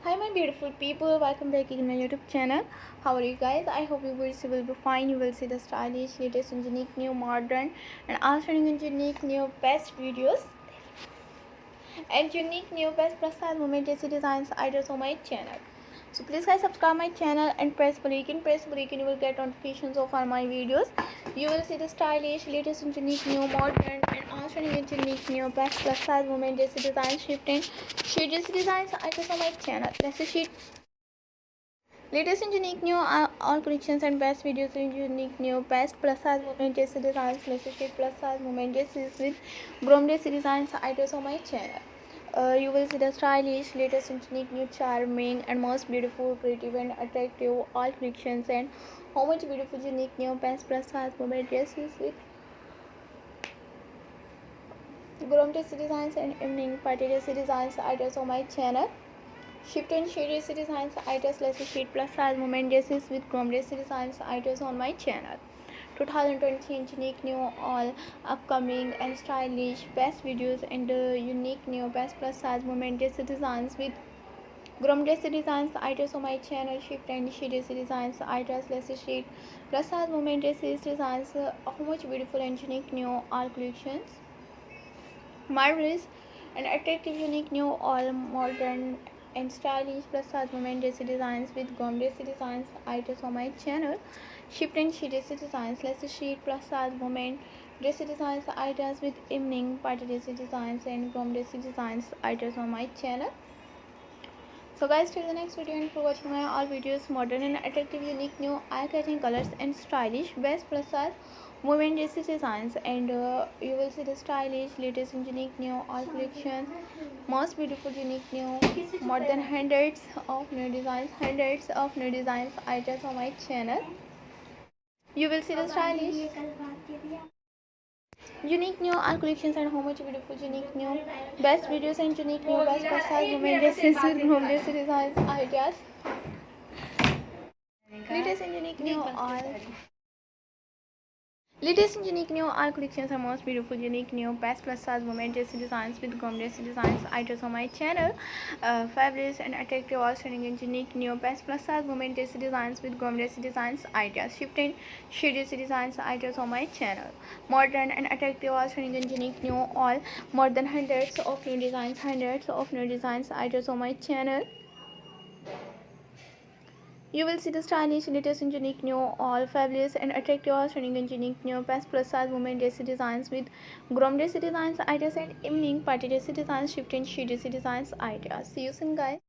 Hi my beautiful people, welcome back in my YouTube channel. How are you guys? I hope you will be fine. You will see the stylish, latest and unique, new, modern and also unique, new best videos and unique, new best plus size women dressy designs ideas on my channel. So please guys subscribe my channel and press bell icon. You will get notifications of all my videos. You will see the stylish, latest and unique, new, modern and also unique, new best plus size women dressy designs shifting sheet dressy designs ideas on my channel. Let's see sheet. Latest and unique new all collections and best videos in unique new best plus size women dressy designs, message plus size women dresses with groom dressy designs ideas on my channel. You will see the stylish, latest and unique new charming and most beautiful, creative and attractive all collections and how much beautiful unique new best plus size women dresses with groom dressy designs and evening party dressy designs ideas on my channel. Shift and shade dressy designs ideas less sheet plus size women dresses with chrome dressy designs ideas on my channel. 2020 unique new all upcoming and stylish best videos and unique new best plus size women dressy designs with chrome dressy designs ideas on my channel. Shift and shade dressy designs ideas less sheet plus size women dresses designs how much beautiful and unique new all collections. Marvelous and attractive unique new all modern and stylish plus size women dressy designs with gum dressy designs ideas on my channel. Shift and sheet dressy designs less sheet plus size women dressy designs ideas with evening party dressy designs and gum dressy designs ideas on my channel. So guys, till the next video and for watching my all videos, modern and attractive unique new eye-catching colors and stylish best plus size women dressy designs and you will see the stylish latest and unique new all collections, most beautiful unique new more than hundreds of new designs ideas on my channel. You will see the stylish unique new art collections and how much beautiful unique new best videos and unique new best plus size women dresses with home dressy designs ideas. Latest and unique new all Latest and unique new art collections are most beautiful, unique new best plus size women dressy designs with gum dressy designs ideas on my channel. Fabulous and attractive, outstanding and unique new best plus size women dressy designs with gum dressy designs ideas. Shifting shade dressy designs ideas on my channel. Modern and attractive, outstanding and unique new all more than hundreds of new designs ideas on my channel. You will see the stylish, latest and unique new, all fabulous and attractive, outstanding and unique new best plus size women dressy designs with groom dressy designs ideas and evening party dressy designs, shift and sheet dressy designs ideas. See you soon guys.